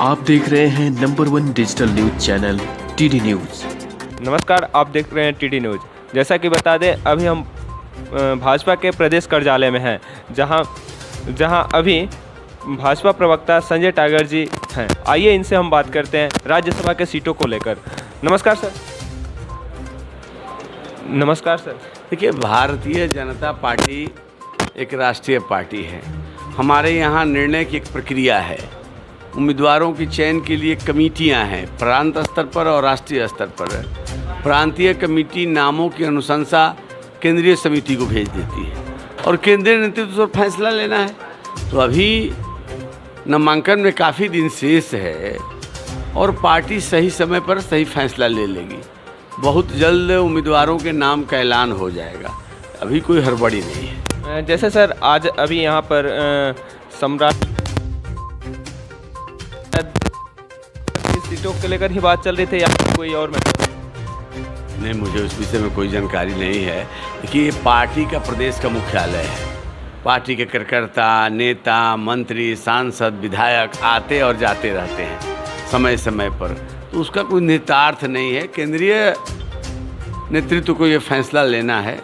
आप देख रहे हैं number 1 digital news channel TD news. नमस्कार, आप देख रहे हैं टीडी न्यूज। जैसा कि बता दें, अभी हम भाजपा के प्रदेश कार्यालय में हैं, जहां अभी भाजपा प्रवक्ता संजय टाइगर जी हैं। आइए इनसे हम बात करते हैं राज्यसभा के सीटों को लेकर। नमस्कार सर। नमस्कार सर। देखिए, भारतीय जनता पार्टी एक राष्ट्रीय पार्टी है। हमारे यहाँ निर्णय की एक प्रक्रिया है। उम्मीदवारों की चयन के लिए कमेटियाँ हैं, प्रांत स्तर पर और राष्ट्रीय स्तर पर। प्रांतीय कमेटी नामों की अनुशंसा केंद्रीय समिति को भेज देती है और केंद्रीय नेतृत्व पर फैसला लेना है। तो अभी नामांकन में काफ़ी दिन शेष है और पार्टी सही समय पर सही फैसला ले लेगी। बहुत जल्द उम्मीदवारों के नाम का ऐलान हो जाएगा। अभी कोई हड़बड़ी नहीं है। जैसे सर, आज अभी यहाँ पर सम्राट सीटों को लेकर ही बात चल रही थी या कोई और नहीं, मुझे उस विषय में कोई जानकारी नहीं है। देखिए, पार्टी का प्रदेश का मुख्यालय है। पार्टी के कार्यकर्ता, नेता, मंत्री, सांसद, विधायक आते और जाते रहते हैं समय समय पर, तो उसका कोई निहितार्थ नहीं है। केंद्रीय नेतृत्व को ये फैसला लेना है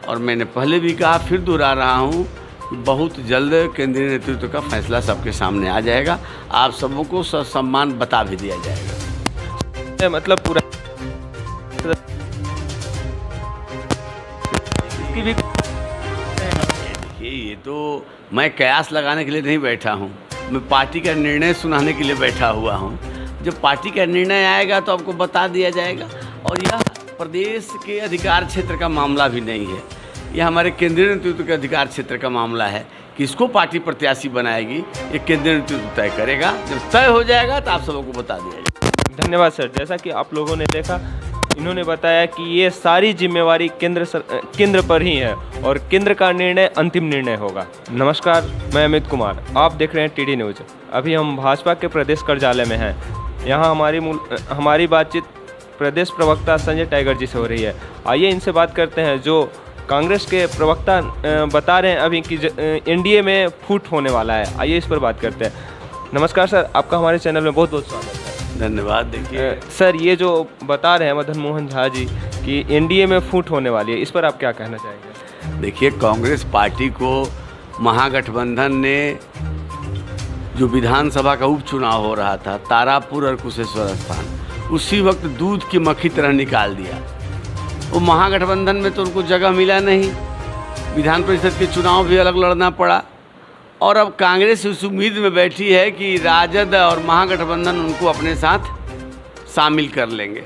और मैंने पहले भी कहा, फिर दोहरा रहा हूँ, बहुत जल्द केंद्रीय नेतृत्व का फैसला सबके सामने आ जाएगा। आप सबों को सम्मान बता भी दिया जाएगा। मतलब पूरा देखिए, ये तो मैं कयास लगाने के लिए नहीं बैठा हूँ, मैं पार्टी का निर्णय सुनाने के लिए बैठा हुआ हूँ। जब पार्टी का निर्णय आएगा तो आपको बता दिया जाएगा। और यह प्रदेश के अधिकार क्षेत्र का मामला भी नहीं है, यह हमारे केंद्रीय नेतृत्व के अधिकार क्षेत्र का मामला है। किसको पार्टी प्रत्याशी बनाएगी ये केंद्रीय नेतृत्व तय करेगा। जब तय हो जाएगा तो आप सबको बता दिया जाएगा। धन्यवाद सर। जैसा कि आप लोगों ने देखा, इन्होंने बताया कि ये सारी जिम्मेवारी केंद्र पर ही है और केंद्र का निर्णय अंतिम निर्णय होगा। नमस्कार, मैं अमित कुमार, आप देख रहे हैं टीडी न्यूज। अभी हम भाजपा के प्रदेश कार्यालय में हैं। यहाँ हमारी बातचीत प्रदेश प्रवक्ता संजय टाइगर जी से हो रही है। आइए इनसे बात करते हैं, जो कांग्रेस के प्रवक्ता बता रहे हैं अभी कि एनडीए में फूट होने वाला है। आइए इस पर बात करते हैं। नमस्कार सर, आपका हमारे चैनल में बहुत बहुत स्वागत है। धन्यवाद। देखिए सर, ये जो बता रहे हैं मदन मोहन झा जी कि एनडीए में फूट होने वाली है, इस पर आप क्या कहना चाहेंगे? देखिए, कांग्रेस पार्टी को महागठबंधन ने जो विधानसभा का उपचुनाव हो रहा था, तारापुर और कुशेश्वर स्थान, उसी वक्त दूध की मक्खी तरह निकाल दिया। वो महागठबंधन में तो उनको जगह मिला नहीं, विधान परिषद के चुनाव भी अलग लड़ना पड़ा। और अब कांग्रेस उस उम्मीद में बैठी है कि राजद और महागठबंधन उनको अपने साथ शामिल कर लेंगे।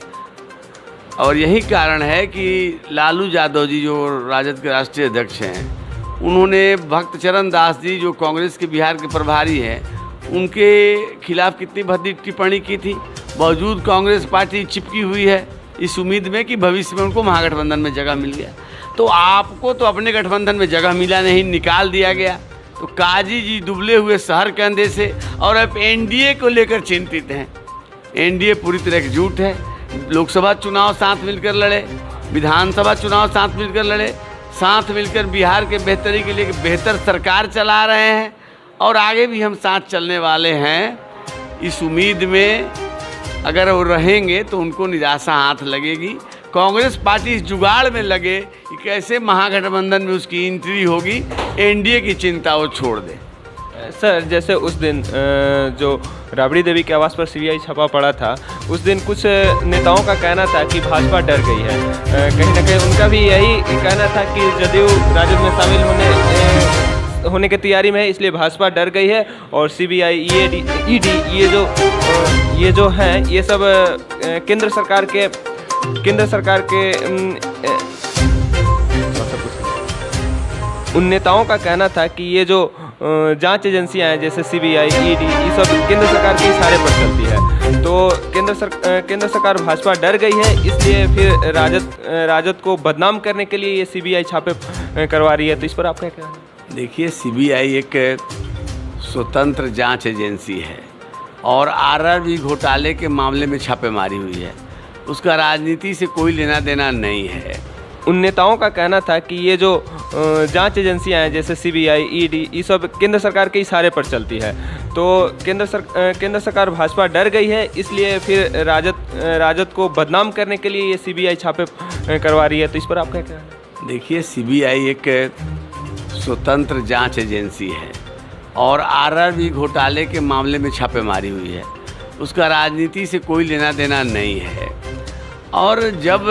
और यही कारण है कि लालू यादव जी, जो राजद के राष्ट्रीय अध्यक्ष हैं, उन्होंने भक्त चरण दास जी, जो कांग्रेस के बिहार के प्रभारी हैं, उनके खिलाफ कितनी भद्दी टिप्पणी की थी। बावजूद कांग्रेस पार्टी चिपकी हुई है इस उम्मीद में कि भविष्य में उनको महागठबंधन में जगह मिल गया। तो आपको तो अपने गठबंधन में जगह मिला नहीं, निकाल दिया गया। तो काजी जी दुबले हुए शहर के अंधे से और अब एनडीए को लेकर चिंतित हैं। एनडीए पूरी तरह एकजुट है। लोकसभा चुनाव साथ मिलकर लड़े, विधानसभा चुनाव साथ मिलकर लड़े, साथ मिलकर बिहार के बेहतरी के लिए बेहतर सरकार चला रहे हैं और आगे भी हम साथ चलने वाले हैं। इस उम्मीद में अगर वो रहेंगे तो उनको निराशा हाथ लगेगी। कांग्रेस पार्टी इस जुगाड़ में लगे कि कैसे महागठबंधन में उसकी एंट्री होगी, एनडीए की चिंता वो छोड़ दे। सर, जैसे उस दिन जो राबड़ी देवी के आवास पर सीबीआई छापा पड़ा था, उस दिन कुछ नेताओं का कहना था कि भाजपा डर गई है। कहीं ना कहीं उनका भी यही कहना था कि जदयू राजद में शामिल होने की तैयारी में है, इसलिए भाजपा डर गई है। और सीबीआई, ईडी, ये जो हैं, ये सब केंद्र सरकार के उन नेताओं का कहना था कि ये जो जांच एजेंसियां हैं, जैसे सीबीआई, ईडी, ये सब केंद्र सरकार के इशारे पर चलती है। तो केंद्र सरकार भाजपा डर गई है, इसलिए फिर राजद को बदनाम करने के लिए ये सीबीआई छापे करवा रही है। तो इस पर आप क्या कहना है? देखिए, सीबीआई एक स्वतंत्र जांच एजेंसी है और आरआरबी घोटाले के मामले में छापेमारी हुई है। उसका राजनीति से कोई लेना देना नहीं है। उन नेताओं का कहना था कि ये जो जांच एजेंसियां हैं जैसे सीबीआई, ईडी, ये सब केंद्र सरकार के इशारे पर चलती है। तो केंद्र सरकार भाजपा डर गई है, इसलिए फिर राजद को बदनाम करने के लिए ये सीबीआई छापे करवा रही है। तो इस पर आप क्या कहना है? देखिए, सीबीआई एक स्वतंत्र जांच एजेंसी है और आरआरबी घोटाले के मामले में छापेमारी हुई है, उसका राजनीति से कोई लेना देना नहीं है। और जब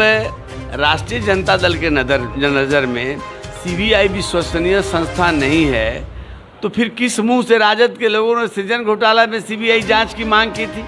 राष्ट्रीय जनता दल के नज़र में सीबीआई विश्वसनीय संस्था नहीं है, तो फिर किस मुंह से राजद के लोगों ने सृजन घोटाला में सीबीआई जांच की मांग की थी?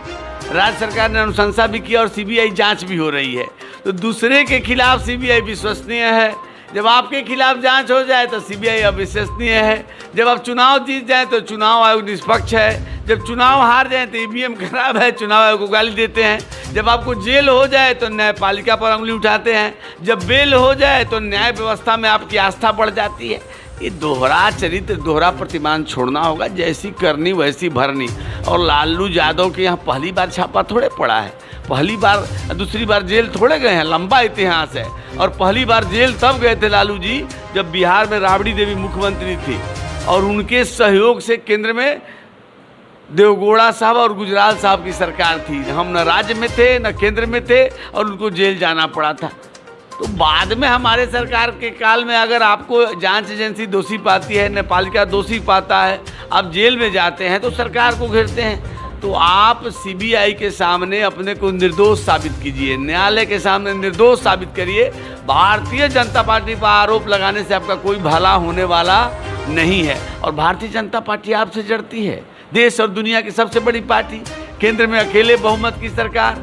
राज्य सरकार ने अनुशंसा भी किया और सीबीआई जांच भी हो रही है। तो दूसरे के खिलाफ सीबीआई विश्वसनीय है, जब आपके खिलाफ जांच हो जाए तो सीबीआई अविश्वसनीय है। जब आप चुनाव जीत जाए तो चुनाव आयोग निष्पक्ष है, जब चुनाव हार जाए तो ईवीएम खराब है, चुनाव आयोग को गाली देते हैं। जब आपको जेल हो जाए तो न्यायपालिका पर उंगली उठाते हैं, जब बेल हो जाए तो न्याय व्यवस्था में आपकी आस्था बढ़ जाती है। ये दोहरा चरित्र, दोहरा प्रतिमान छोड़ना होगा। जैसी करनी वैसी भरनी। और लालू यादव के यहाँ पहली बार छापा थोड़े पड़ा है, पहली बार दूसरी बार जेल थोड़े गए हैं, लंबा इतिहास है। और पहली बार जेल तब गए थे लालू जी जब बिहार में राबड़ी देवी मुख्यमंत्री थी और उनके सहयोग से केंद्र में देवगौड़ा साहब और गुजराल साहब की सरकार थी। हम न राज्य में थे न केंद्र में थे और उनको जेल जाना पड़ा था। तो बाद में हमारे सरकार के काल में अगर आपको जांच एजेंसी दोषी पाती है, न्यायपालिका दोषी पाता है, आप जेल में जाते हैं तो सरकार को घेरते हैं। तो आप सीबीआई के सामने अपने को निर्दोष साबित कीजिए, न्यायालय के सामने निर्दोष साबित करिए। भारतीय जनता पार्टी पर आरोप लगाने से आपका कोई भला होने वाला नहीं है। और भारतीय जनता पार्टी आपसे जड़ती है। देश और दुनिया की सबसे बड़ी पार्टी, केंद्र में अकेले बहुमत की सरकार,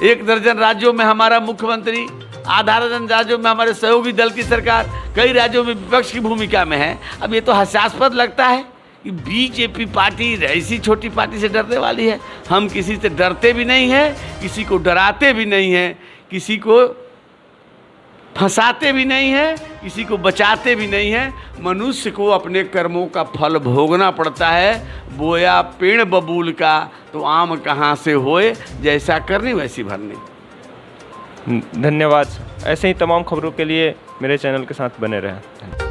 1 दर्जन राज्यों में हमारा मुख्यमंत्री, आधा दर्जन राज्यों में हमारे सहयोगी दल की सरकार, कई राज्यों में विपक्ष की भूमिका में है। अब ये तो हास्यास्पद लगता है कि बीजेपी पार्टी ऐसी छोटी पार्टी से डरने वाली है। हम किसी से डरते भी नहीं हैं, किसी को डराते भी नहीं हैं, किसी को फंसाते भी नहीं हैं, किसी को बचाते भी नहीं हैं। मनुष्य को अपने कर्मों का फल भोगना पड़ता है। बोया पेड़ बबूल का तो आम कहाँ से होए, जैसा करनी वैसी भरनी। धन्यवाद। ऐसे ही तमाम खबरों के लिए मेरे चैनल के साथ बने रहें।